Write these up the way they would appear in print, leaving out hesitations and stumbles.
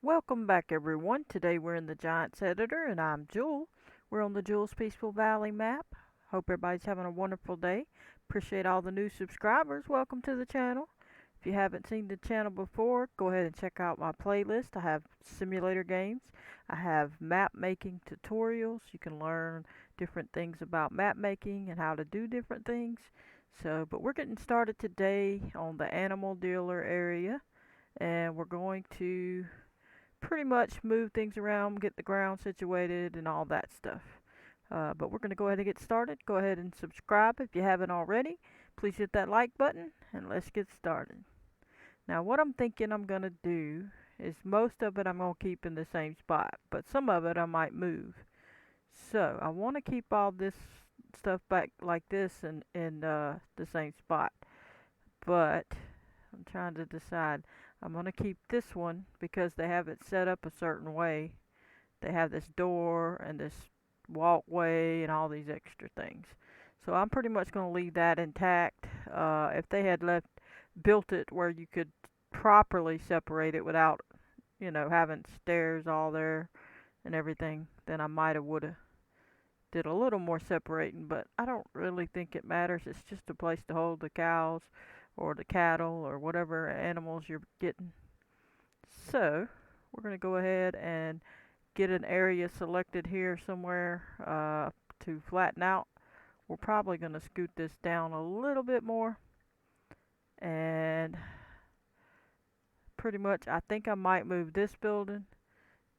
Welcome back everyone. Today we're in the Giants editor and I'm Jewel. We're on the Jewel's Peaceful Valley map. Hope everybody's having a wonderful day. Appreciate all the new subscribers. Welcome to the channel. If you haven't seen the channel before, go ahead and check out my playlist. I have simulator games. I have map making tutorials. You can learn different things about map making and how to do different things. But we're getting started today on the animal dealer area and we're going to pretty much move things around, get the ground situated, and all that stuff. But we're going to go ahead and get started. Go ahead and subscribe if you haven't already. Please hit that like button and let's get started. Now, what I'm thinking I'm going to do is most of it I'm going to keep in the same spot, but some of it I might move. So, I want to keep all this stuff back like this in the same spot, but I'm trying to decide. I'm going to keep this one because they have it set up a certain way. They have this door and this walkway and all these extra things. So I'm pretty much going to leave that intact. If they had built it where you could properly separate it without, having stairs all there and everything, then I might have would have did a little more separating, but I don't really think it matters. It's just a place to hold the cows or the cattle or whatever animals you're getting. So we're going to go ahead and get an area selected here somewhere to flatten out. We're probably going to scoot this down a little bit more, and pretty much I think I might move this building,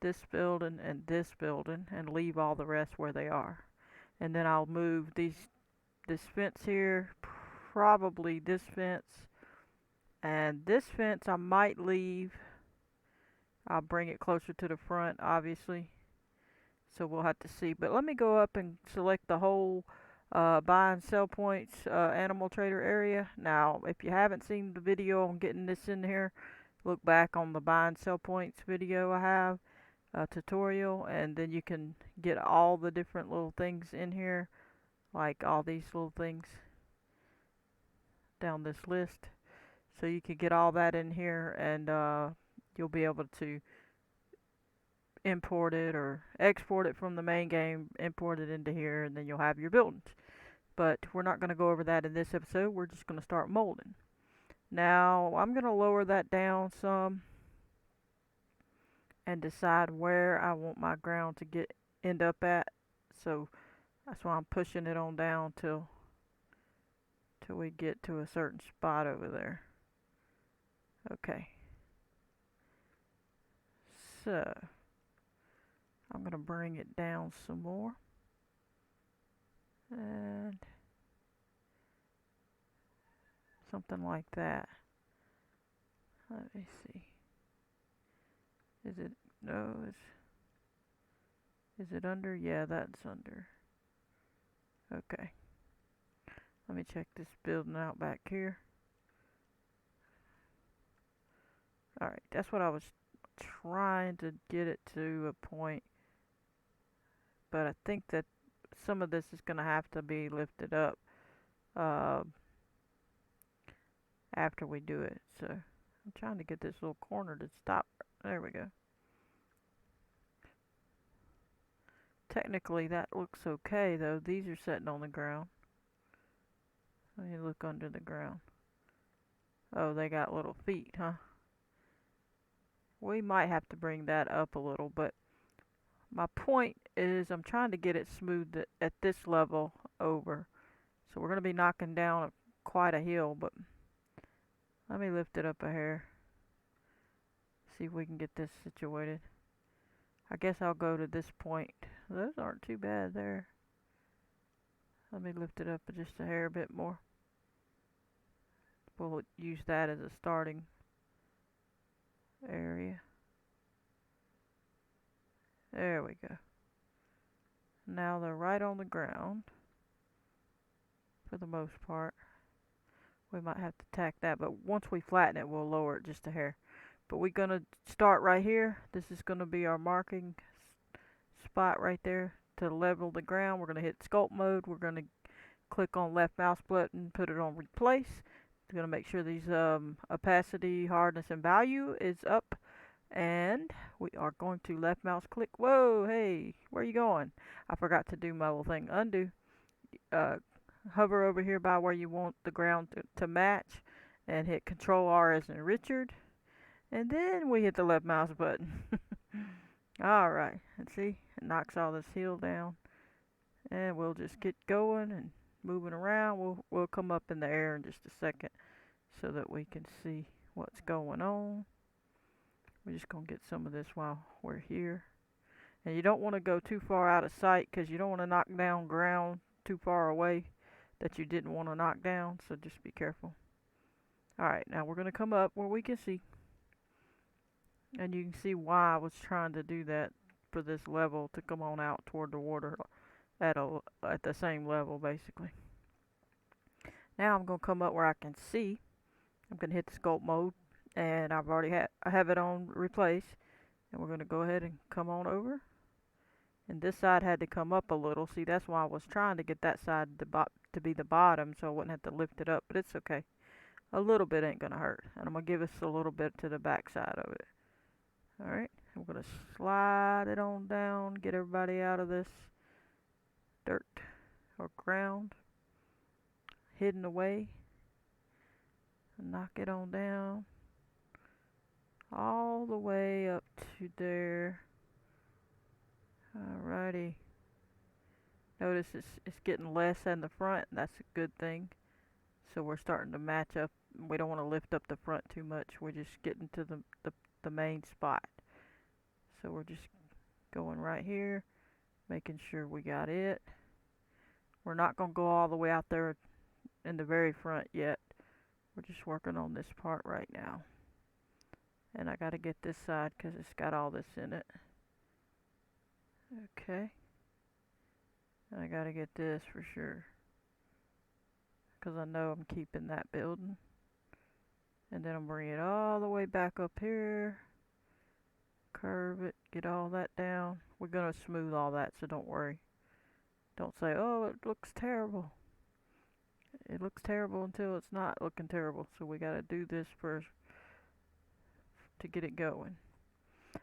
and this building and leave all the rest where they are. And then I'll move this fence here, probably this fence, and this fence I might leave. I'll bring it closer to the front, obviously. So we'll have to see. But let me go up and select the whole buy and sell points animal trader area. Now, if you haven't seen the video on getting this in here, look back on the buy and sell points video I have, tutorial, and then you can get all the different little things in here, like all these little things down this list. So you can get all that in here, and you'll be able to import it or export it from the main game, import it into here, and then you'll have your buildings. But we're not going to go over that in this episode. We're just going to start molding. Now, I'm going to lower that down some and decide where I want my ground to end up at. So that's why I'm pushing it on down till we get to a certain spot over there. Okay. So I'm going to bring it down some more. And something like that. Let me see. Is it, no, is it under? Yeah, that's under. Okay. Let me check this building out back here. Alright, that's what I was trying to get it to a point. But I think that some of this is going to have to be lifted up after we do it. So I'm trying to get this little corner to stop. There we go. Technically that looks okay though. These are sitting on the ground. Let me look under the ground. Oh, they got little feet, huh? We might have to bring that up a little, but my point is I'm trying to get it smoothed at this level over. So we're going to be knocking down quite a hill, but let me lift it up a hair. See if we can get this situated. I guess I'll go to this point. Those aren't too bad there. Let me lift it up just a hair bit more. We'll use that as a starting area. There we go. Now they're right on the ground for the most part. We might have to tack that, but once we flatten it, we'll lower it just a hair. But we're going to start right here. This is going to be our marking spot right there to level the ground. We're going to hit sculpt mode. We're going to click on left mouse button, put it on replace. Going to make sure these opacity, hardness, and value is up, and we are going to left mouse click. Whoa, hey, where are you going? I forgot to do my little thing. Undo. Uh, Hover over here by where you want the ground to match and hit Control R as in Richard. And then we hit the left mouse button. Alright, and see, it knocks all this hill down. And we'll just get going and moving around. We'll come up in the air in just a second so that we can see what's going on. We're just going to get some of this while we're here. And you don't want to go too far out of sight because you don't want to knock down ground too far away that you didn't want to knock down, so just be careful. Alright, now we're going to come up where we can see. And you can see why I was trying to do that for this level to come on out toward the water at the same level basically. Now I'm going to come up where I can see. I'm going to hit the sculpt mode, and I have it on replace, and we're going to go ahead and come on over. And this side had to come up a little. See, that's why I was trying to get that side to be the bottom so I wouldn't have to lift it up, but it's okay. A little bit ain't going to hurt. And I'm going to give us a little bit to the back side of it. Alright, I'm going to slide it on down, get everybody out of this dirt or ground, hidden away, and knock it on down, all the way up to there. Alrighty. Notice it's getting less in the front, and that's a good thing. So we're starting to match up. We don't want to lift up the front too much. We're just getting to the main spot. So we're just going right here, making sure we got it. We're not going to go all the way out there in the very front yet. We're just working on this part right now. And I got to get this side because it's got all this in it. Okay. And I got to get this for sure, because I know I'm keeping that building. And then I'm bringing it all the way back up here. Curve it, get all that down. We're going to smooth all that, so don't worry. Don't say, oh, it looks terrible. It looks terrible until it's not looking terrible. So we got to do this first to get it going.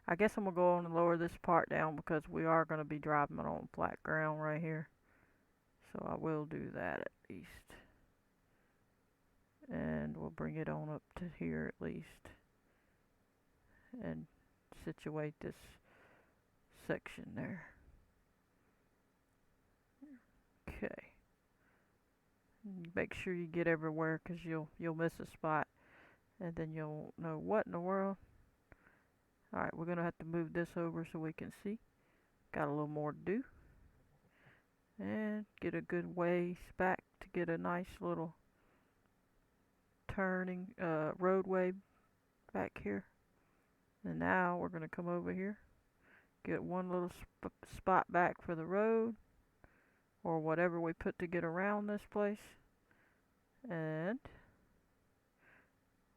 I guess I'm going to go on and lower this part down because we are going to be driving it on flat ground right here. So I will do that at least. And we'll bring it on up to here at least. And situate this section there. Okay. Make sure you get everywhere because you'll miss a spot. And then you'll know what in the world. Alright, we're going to have to move this over so we can see. Got a little more to do. And get a good ways back to get a nice little turning roadway back here. And now we're going to come over here. Get one little spot back for the road. Or whatever we put to get around this place. And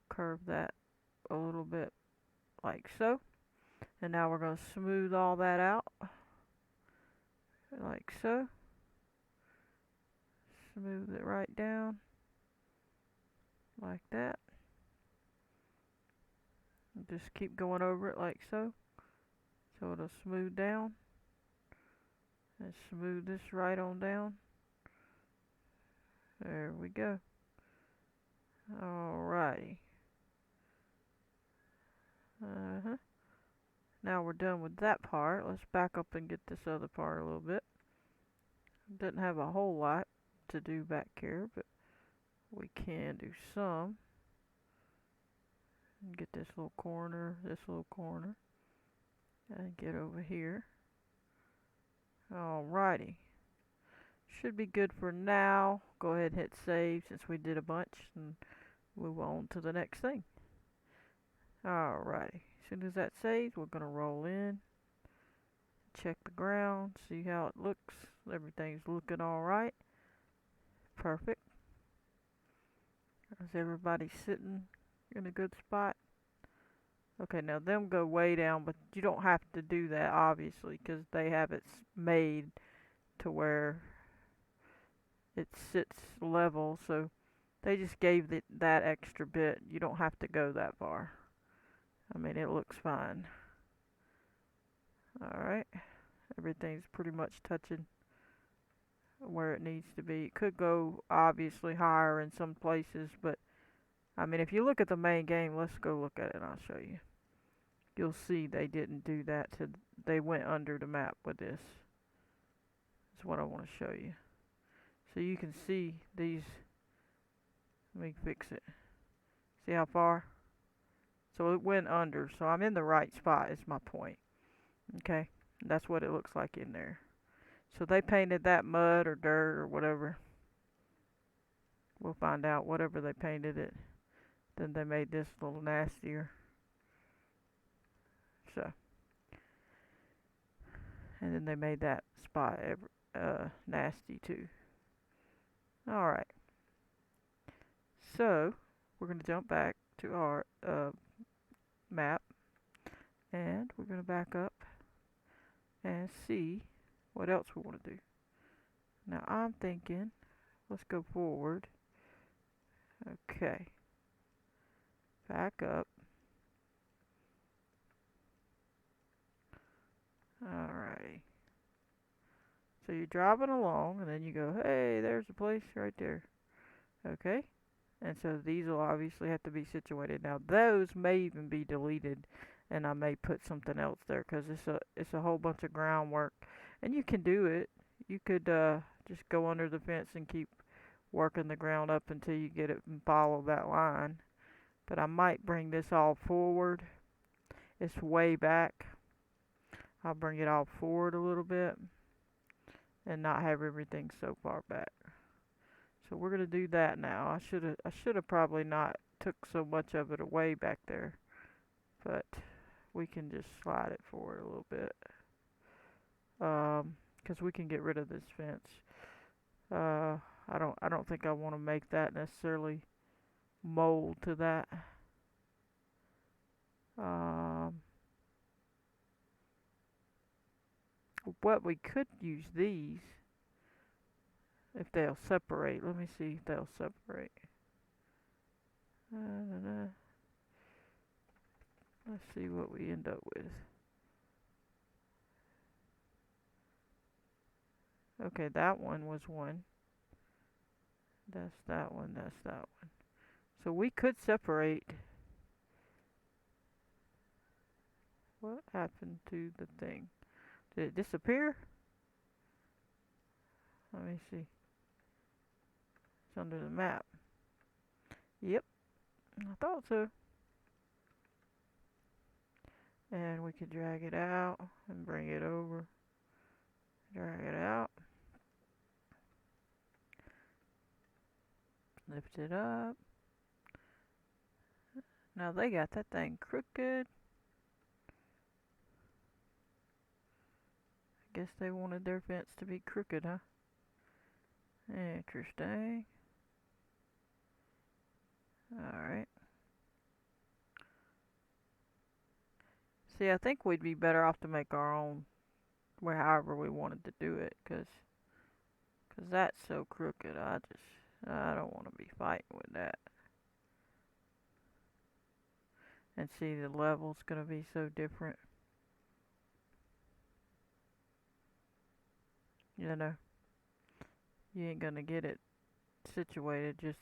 curve that a little bit like so. And now we're going to smooth all that out like so. Smooth it right down like that. And just keep going over it like so. So it'll smooth down. And smooth this right on down. There we go. Alrighty. Now we're done with that part. Let's back up and get this other part a little bit. Doesn't have a whole lot to do back here, but we can do some. Get this little corner, and get over here. Alrighty. Should be good for now. Go ahead and hit save since we did a bunch and move on to the next thing. Alrighty. As soon as that saves, we're going to roll in. Check the ground, see how it looks. Everything's looking alright. Perfect. Is everybody sitting in a good spot? Okay, now them go way down, but you don't have to do that obviously because they have it made to where it sits level, so they just gave that extra bit. You don't have to go that far. I mean, it looks fine. Alright, everything's pretty much touching where it needs to be. It could go obviously higher in some places, but I mean, if you look at the main game, let's go look at it and I'll show you. You'll see they didn't do that they went under the map with this. That's what I want to show you. So you can see these, let me fix it. See how far? So it went under, so I'm in the right spot is my point. Okay, that's what it looks like in there. So they painted that mud or dirt or whatever. We'll find out whatever they painted it. Then they made this a little nastier. So, and then they made that spot nasty too. Alright, so we're going to jump back to our map, and we're going to back up and see what else we want to do. Now I'm thinking, let's go forward. Okay, back up. Alrighty. So you're driving along, and then you go, hey, there's a place right there. Okay? And so these will obviously have to be situated. Now those may even be deleted, and I may put something else there because it's a whole bunch of groundwork, and you can do it. You could just go under the fence and keep working the ground up until you get it and follow that line. But I might bring this all forward. It's way back. I'll bring it all forward a little bit and not have everything so far back. So we're gonna do that now. I should have probably not took so much of it away back there, but we can just slide it forward a little bit. 'Cause we can get rid of this fence. I don't think I want to make that necessarily mold to that. What we could use these if they'll separate. Let me see if they'll separate. Let's see what we end up with. Okay, that one was one. That's that one, that's that one. So we could separate. What happened to the thing? Did it disappear? Let me see. It's under the map. Yep, I thought so. And we could drag it out and bring it over. Drag it out. Lift it up. Now they got that thing crooked. I guess they wanted their fence to be crooked, huh? Interesting. Alright. See, I think we'd be better off to make our own, however we wanted to do it, cause that's so crooked. I don't want to be fighting with that. And see, the level's gonna be so different. You know, you ain't gonna get it situated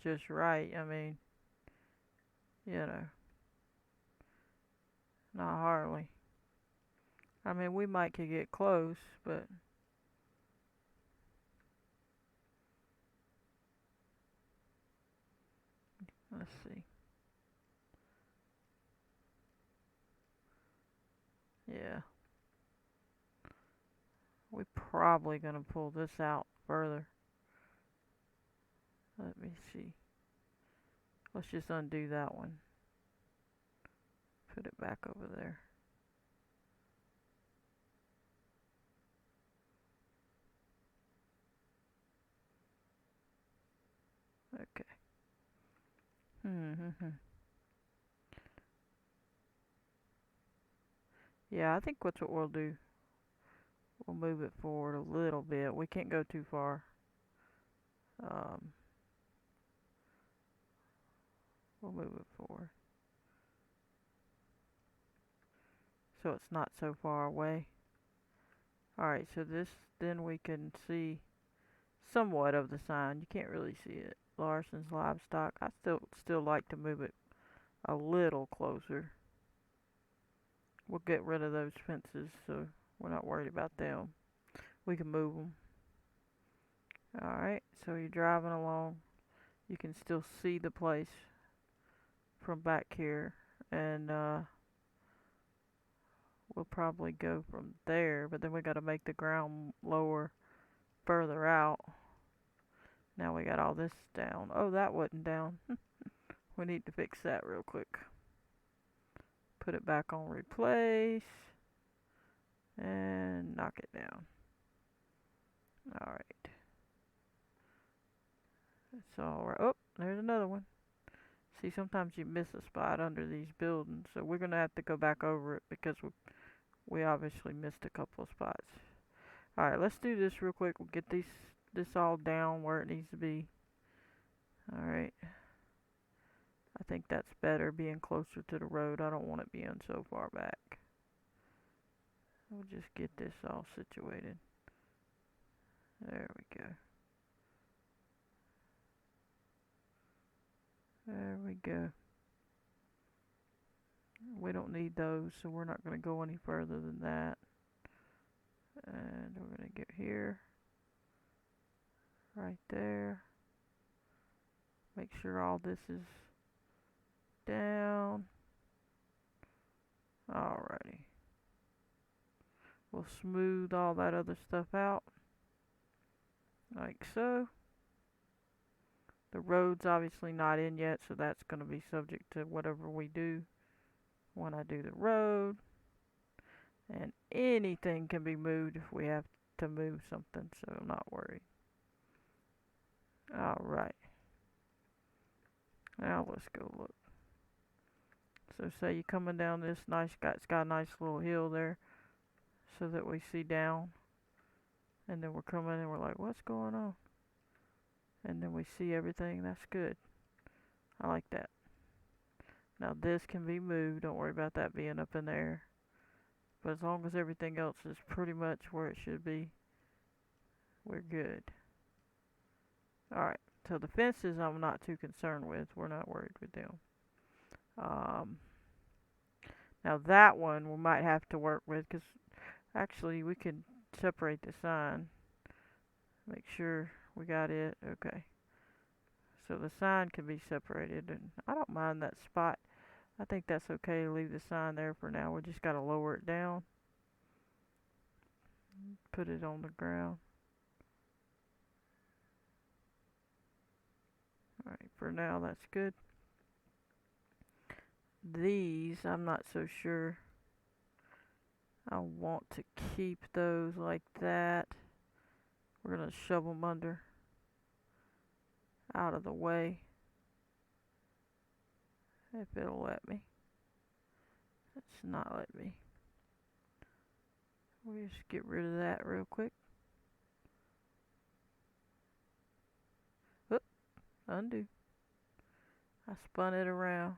just right. I mean, you know, not hardly. I mean, we might could get close, but let's see. Yeah. We're probably gonna pull this out further. Let me see. Let's just undo that one. Put it back over there. Okay. Yeah, I think that's what we'll do. We'll move it forward a little bit. We can't go too far. We'll move it forward. so it's not so far away. Alright, so this, then we can see somewhat of the sign. You can't really see it. Larson's Livestock. I still like to move it a little closer. We'll get rid of those fences, so we're not worried about them. We can move them. Alright, so you're driving along. You can still see the place from back here, and we'll probably go from there, but then we got to make the ground lower further out. Now we got all this down. Oh, that wasn't down. We need to fix that real quick. Put it back on replace and knock it down. Alright. That's alright. Oh, there's another one. See, sometimes you miss a spot under these buildings, so we're going to have to go back over it because we obviously missed a couple of spots. Alright, let's do this real quick. We'll get this all down where it needs to be. Alright. I think that's better, being closer to the road. I don't want it being so far back. We'll just get this all situated. There we go. There we go. We don't need those, so we're not going to go any further than that. And we're going to get here. Right there. Make sure all this is down. Alrighty. We'll smooth all that other stuff out. Like so. The road's obviously not in yet, so that's going to be subject to whatever we do when I do the road. And anything can be moved if we have to move something, so I'm not worried. Alright. Now let's go look. So say you're coming down this it's got a nice little hill there so that we see down. And then we're coming and we're like, what's going on? And then we see everything. That's good. I like that. Now this can be moved. Don't worry about that being up in there. But as long as everything else is pretty much where it should be, we're good. Alright, so the fences I'm not too concerned with. We're not worried with them. Now that one we might have to work with, because actually we can separate the sign. Make sure we got it. Okay. So the sign can be separated, and I don't mind that spot. I think that's okay to leave the sign there for now. We just got to lower it down. Put it on the ground. Alright, for now that's good. These, I'm not so sure I want to keep those like that. We're going to shove them under, out of the way, if it'll let me. It's not let me. We'll just get rid of that real quick. Oop, undo. I spun it around.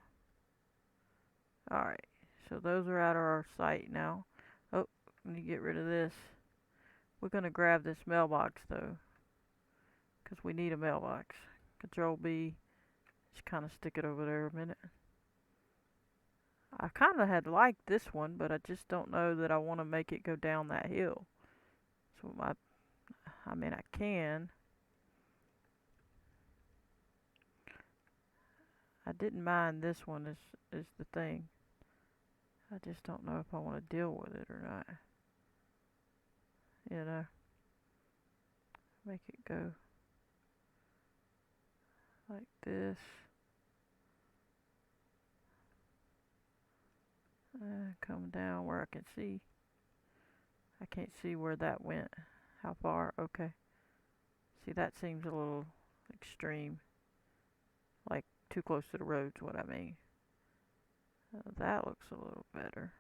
Alright, so those are out of our sight now. Oh, let me get rid of this. We're going to grab this mailbox though, because we need a mailbox. Control B, just kind of stick it over there a minute. I kind of had liked this one, but I just don't know that I want to make it go down that hill. So I mean I can. I didn't mind this one is the thing. I just don't know if I want to deal with it or not. You know, make it go like this. Come down where I can see. I can't see where that went. How far? Okay. See, that seems a little extreme. Like too close to the road's what I mean. That looks a little better.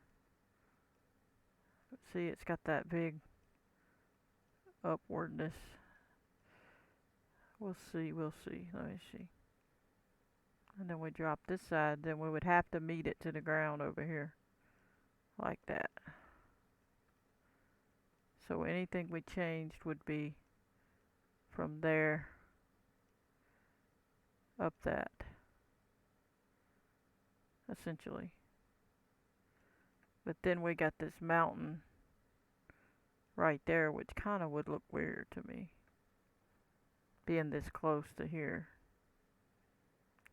But see, it's got that big upwardness. We'll see. Let me see. And then we drop this side, then we would have to meet it to the ground over here. like that. So anything we changed would be from there up that, essentially. But then we got this mountain right there, which kind of would look weird to me, being this close to here.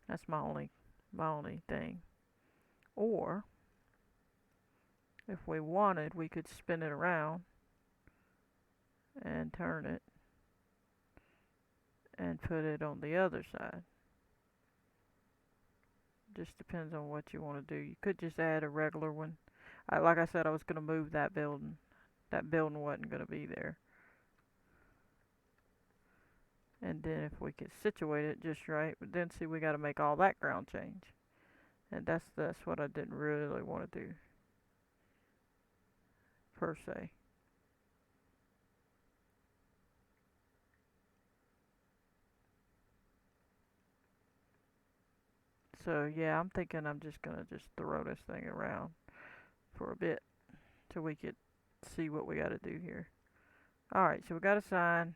That's my only thing. Or if we wanted, we could spin it around and turn it and put it on the other side. Just depends on what you want to do. You could just add a regular one. Like I said, I was going to move that building. That building wasn't going to be there. And then if we could situate it just right, but then see, we got to make all that ground change. And that's what I didn't really want to do, per se. So yeah, I'm thinking I'm just gonna just throw this thing around for a bit till we could see what we gotta do here. Alright, so we got a sign.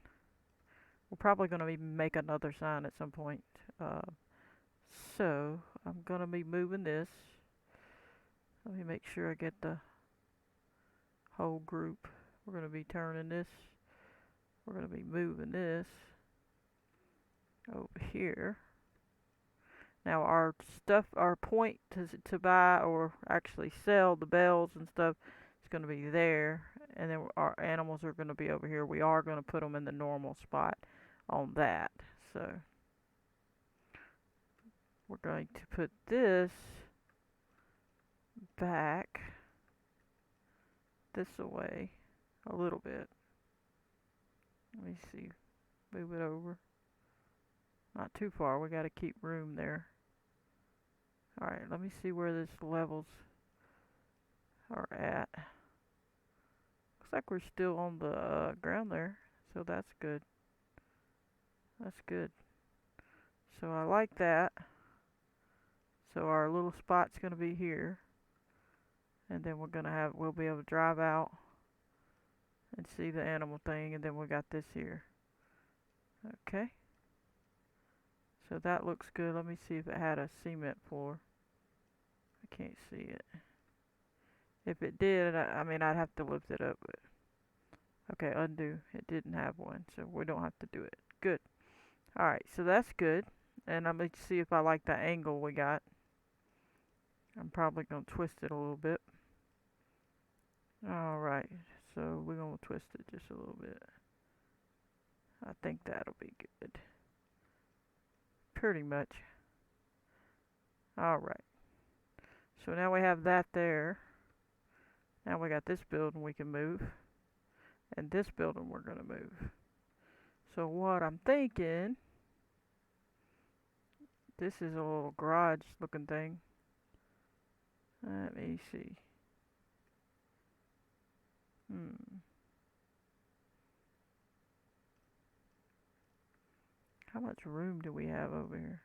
We're probably gonna even make another sign at some point. Uh, so I'm gonna be moving this. Let me make sure I get the whole group. We're gonna be turning this. We're gonna be moving this over here. Now our stuff, our point to buy or actually sell the bells and stuff is going to be there, and then our animals are going to be over here. We are going to put them in the normal spot on that. So we're going to put this back this away a little bit. Let me see, move it over. Not too far, we got to keep room there. Alright, let me see where this levels are at. Looks like we're still on the ground there, so that's good. That's good. So I like that. So our little spot's gonna be here, and then we'll be able to drive out and see the animal thing, and then we got this here. Okay. So that looks good. Let me see if it had a cement floor. I can't see it. If it did, I mean, I'd have to lift it up. But okay, undo. It didn't have one, so we don't have to do it. Good. Alright, so that's good. And I'm going to see if I like the angle we got. I'm probably going to twist it a little bit. Alright, so we're going to twist it just a little bit. I think that'll be good. Pretty much. Alright. So now we have that there. Now we got this building we can move. And this building we're going to move. So what I'm thinking, this is a little garage looking thing. Let me see. How much room do we have over here?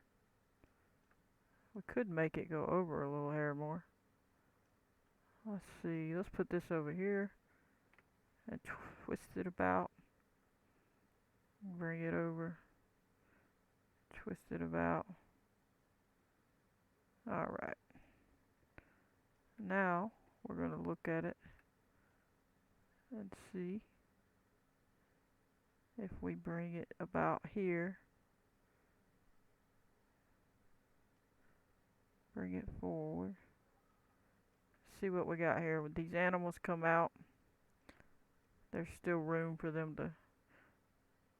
We could make it go over a little hair more. Let's see. Let's put this over here and twist it about. Bring it over. Twist it about. Alright. Now we're going to look at it and see if we bring it about here. Bring it forward. See what we got here. When these animals come out, there's still room for them to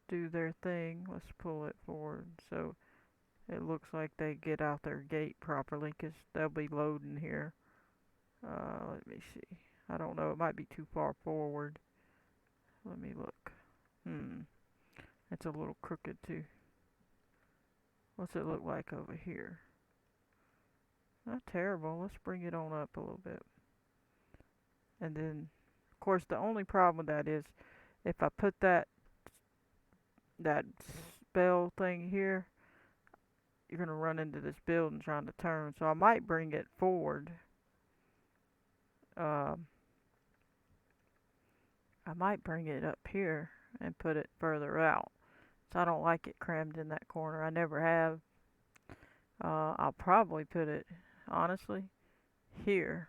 do their thing. Let's pull it forward so it looks like they get out their gate properly, because they'll be loading here. Let me see. I don't know. It might be too far forward. Let me look. It's a little crooked too. What's it look like over here? Not terrible. Let's bring it on up a little bit. And then, of course, the only problem with that is if I put that bell thing here, you're going to run into this building trying to turn. So I might bring it forward I might bring it up here and put it further out. So I don't like it crammed in that corner. I never have. I'll probably put it, honestly, here,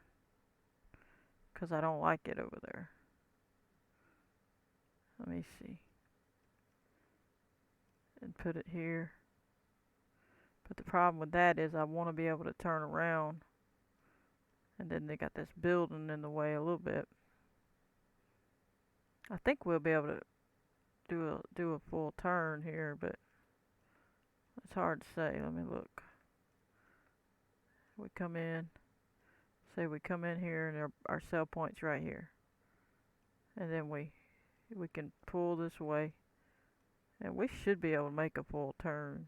'cause I don't like it over there. Let me see. And put it here. But the problem with that is I want to be able to turn around. And then they got this building in the way a little bit. I think we'll be able to do a full turn here, but it's hard to say. Let me look. We come in. Say we come in here and our sell point's right here. And then we can pull this way. And we should be able to make a full turn.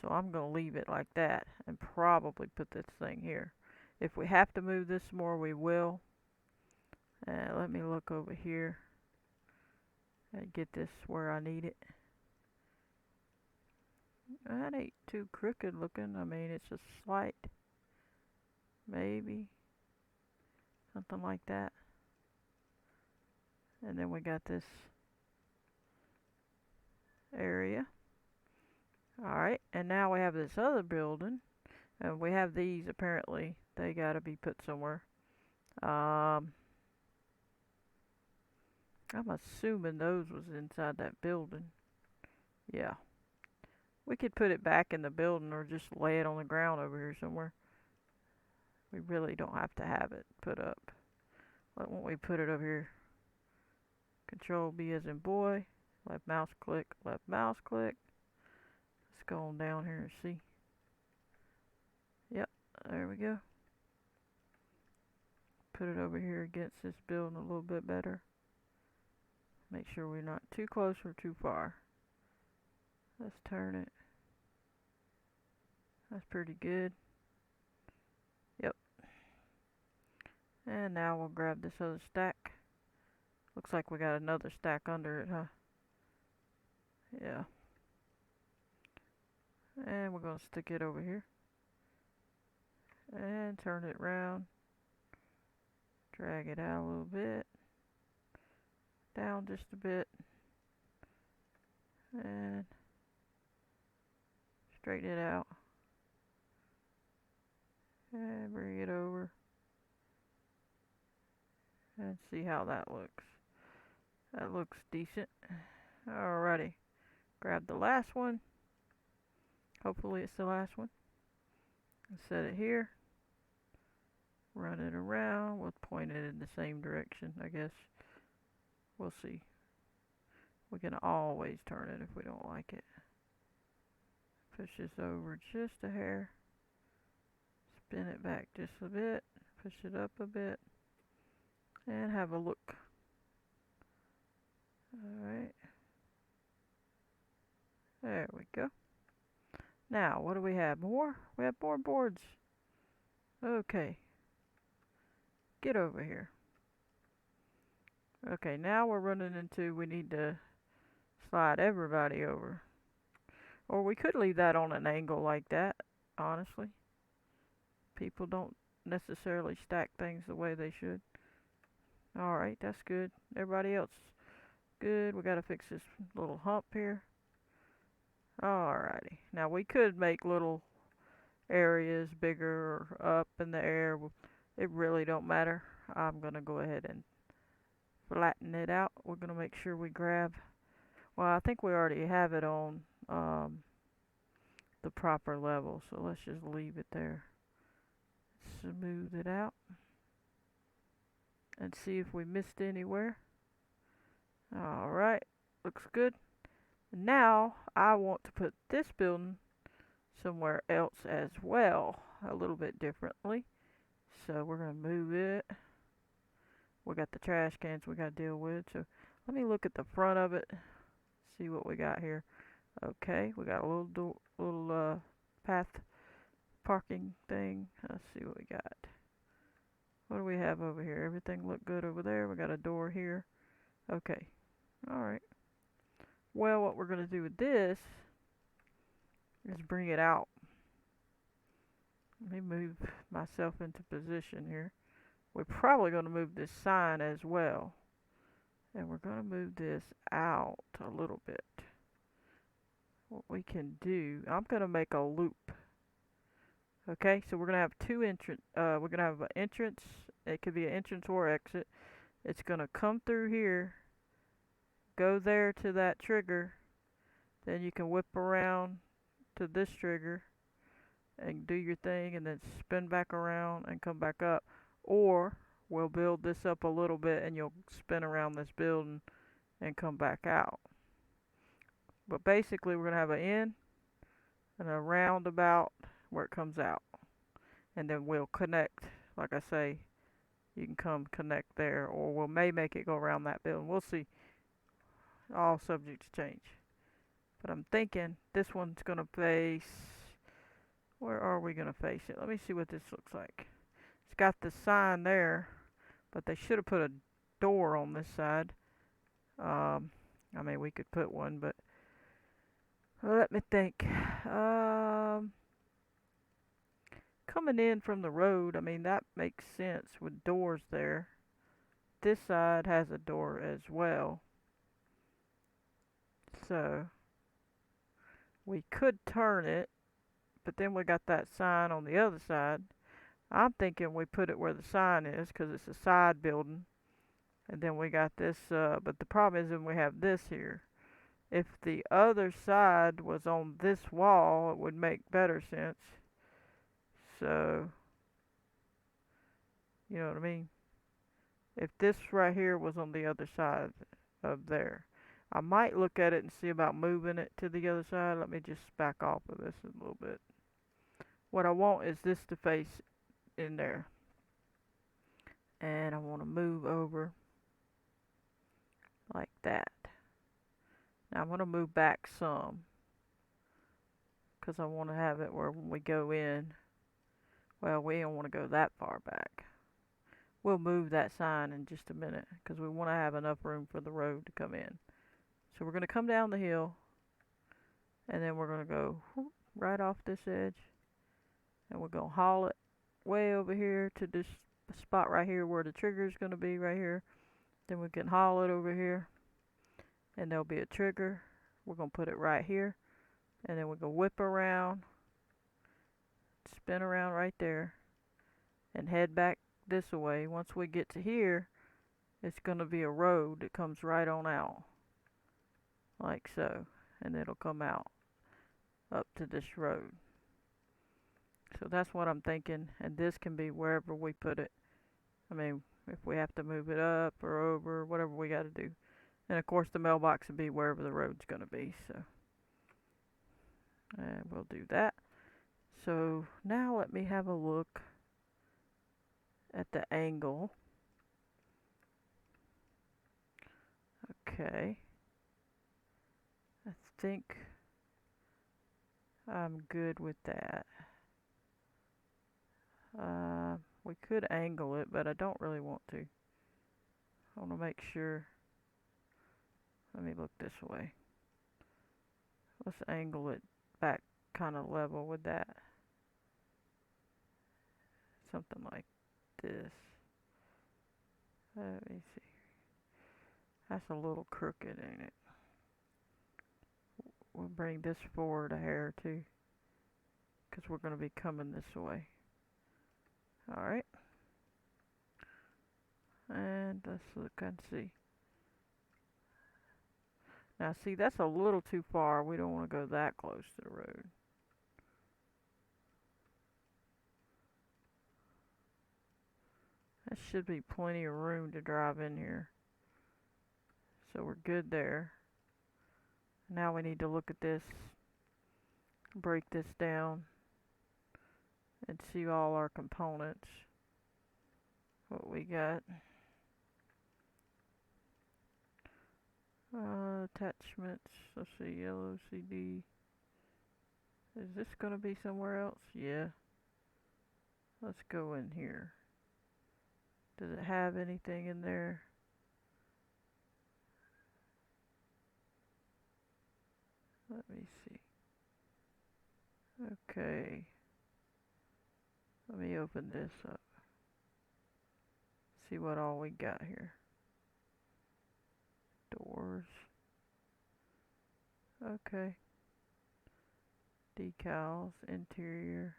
So I'm going to leave it like that and probably put this thing here. If we have to move this more, we will. Let me look over here and get this where I need it. That ain't too crooked looking. I mean, it's a slight, maybe, something like that. And then we got this area. Alright, and now we have this other building. And we have these, apparently, they gotta be put somewhere. I'm assuming those was inside that building. Yeah. We could put it back in the building or just lay it on the ground over here somewhere. We really don't have to have it put up. Why don't we put it over here? Control B as in boy. Left mouse click, left mouse click. Let's go on down here and see. Yep, there we go. Put it over here against this building a little bit better. Make sure we're not too close or too far. Let's turn it. That's pretty good. Yep. And now we'll grab this other stack. Looks like we got another stack under it, huh? Yeah. And we're going to stick it over here. And turn it around. Drag it out a little bit. Down just a bit. And straighten it out. And bring it over. And see how that looks. That looks decent. Alrighty. Grab the last one. Hopefully it's the last one. And set it here. Run it around. We'll point it in the same direction, I guess. We'll see. We can always turn it if we don't like it. Push this over just a hair. Spin it back just a bit. Push it up a bit. And have a look. Alright. There we go. Now, what do we have? More? We have more boards. Okay. Get over here. Okay, now we're running into we need to slide everybody over. Or we could leave that on an angle like that, honestly. People don't necessarily stack things the way they should. Alright, that's good. Everybody else good. We gotta fix this little hump here. Alrighty. Now we could make little areas bigger or up in the air. It really don't matter. I'm gonna go ahead and flatten it out. We're gonna make sure we grab, well, I think we already have it on the proper level, so let's just leave it there. Smooth it out and see if we missed anywhere. Alright, looks good. Now I want to put this building somewhere else as well, a little bit differently. So we're going to move it. We got the trash cans we got to deal with. So let me look at the front of it, see what we got here. Okay, we got a little path parking thing. Let's see what we got. What do we have over here? Everything looked good over there. We got a door here. Okay. Alright. Well, what we're going to do with this is bring it out. Let me move myself into position here. we're probably going to move this sign as well. And we're going to move this out a little bit. What we can do, I'm going to make a loop. Okay, so we're going to have two entrance, we're going to have an entrance. It could be an entrance or exit. It's going to come through here, go there to that trigger, then you can whip around to this trigger and do your thing, and then spin back around and come back up. Or we'll build this up a little bit and you'll spin around this building and come back out. But basically we're going to have an in and a roundabout where it comes out, and then we'll connect. Like I say, you can come connect there, or we may make it go around that building. We'll see. All subject to change. But I'm thinking this one's going to face, where are we going to face it? Let me see what this looks like. It's got the sign there, but they should have put a door on this side. I mean, we could put one, but let me think. Coming in from the road, I mean, that makes sense with doors there. This side has a door as well. So we could turn it, but then we got that sign on the other side. I'm thinking we put it where the sign is because it's a side building. And then we got this, but the problem is when we have this here. If the other side was on this wall, it would make better sense. So, you know what I mean? If this right here was on the other side of there, I might look at it and see about moving it to the other side. Let me just back off of this a little bit. What I want is this to face in there. And I want to move over like that. Now I'm going to move back some because I want to have it where when we go in, well, we don't want to go that far back. We'll move that sign in just a minute because we want to have enough room for the road to come in. So we're going to come down the hill, and then we're going to go right off this edge, and we're going to haul it way over here to this spot right here where the trigger is going to be right here. Then we can haul it over here, and there'll be a trigger. We're going to put it right here, and then we're going to whip around, spin around right there, and head back this way. Once we get to here, it's going to be a road that comes right on out, like so, and it'll come out up to this road. So that's what I'm thinking, and this can be wherever we put it. I mean, if we have to move it up or over, whatever we got to do. And of course the mailbox would be wherever the road's going to be, so and we'll do that. So now let me have a look at the angle. Okay, I think I'm good with that. We could angle it, but I don't really want to. I want to make sure. Let me look this way. Let's angle it back kind of level with that. Something like this. Let me see. That's a little crooked, ain't it? We'll bring this forward a hair too, because we're going to be coming this way. Alright. And let's look and see. Now see, that's a little too far. We don't want to go that close to the road. That should be plenty of room to drive in here. So we're good there. Now we need to look at this, break this down, and see all our components. What we got. Attachments. Let's see, LOCD. Is this going to be somewhere else? Yeah. Let's go in here. Does it have anything in there? Let me see. Okay. Let me open this up. see what all we got here. Doors. Okay. Decals, interior,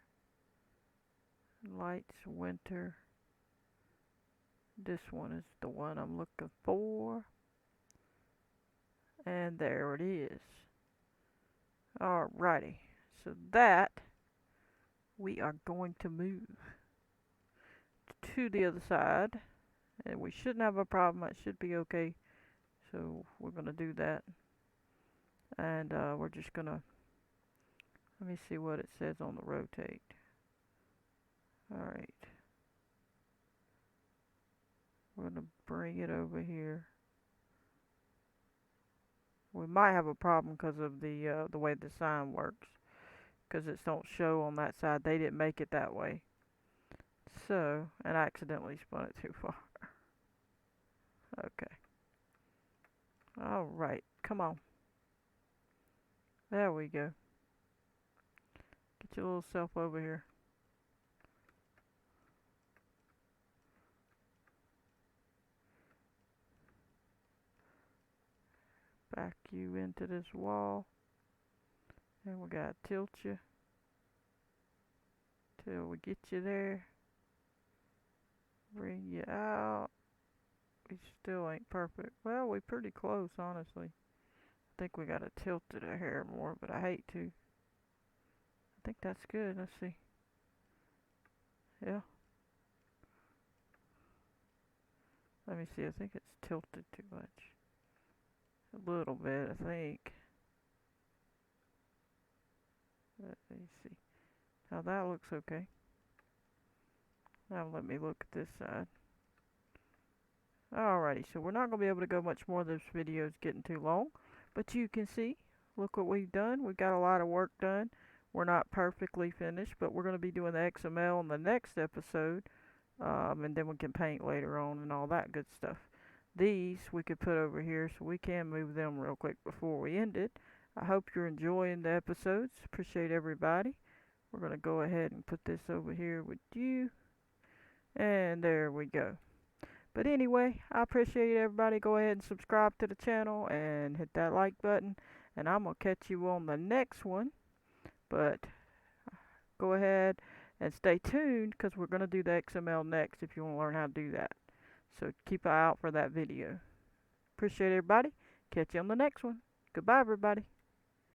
lights, winter. This one is the one I'm looking for. And there it is. Alrighty. So that we are going to move to the other side. And we shouldn't have a problem. It should be okay. So we're going to do that. And we're just going to, let me see what it says on the rotate. Alright. We're going to bring it over here. We might have a problem because of the way the sign works. Because it don't show on that side. They didn't make it that way. So, and I accidentally spun it too far. Okay. Alright, come on. There we go. Get your little self over here. Back you into this wall. And we gotta tilt you till we get you there. Bring you out. We still ain't perfect. Well, we pretty close, honestly. I think we gotta tilt it a hair more, but I hate to. I think that's good. Let's see. Yeah. Let me see. I think it's tilted too much. A little bit, I think. Let me see. Now that looks okay. Now let me look at this side. Alrighty, so we're not going to be able to go much more. This video is getting too long. But you can see, look what we've done. We've got a lot of work done. We're not perfectly finished, but we're going to be doing the XML in the next episode. And then we can paint later on and all that good stuff. These we could put over here so we can move them real quick before we end it. I hope you're enjoying the episodes. Appreciate everybody. We're going to go ahead and put this over here with you. And there we go. But anyway, I appreciate everybody. Go ahead and subscribe to the channel and hit that like button. And I'm going to catch you on the next one. But go ahead and stay tuned because we're going to do the XML next if you want to learn how to do that. So keep an eye out for that video. Appreciate everybody. Catch you on the next one. Goodbye, everybody.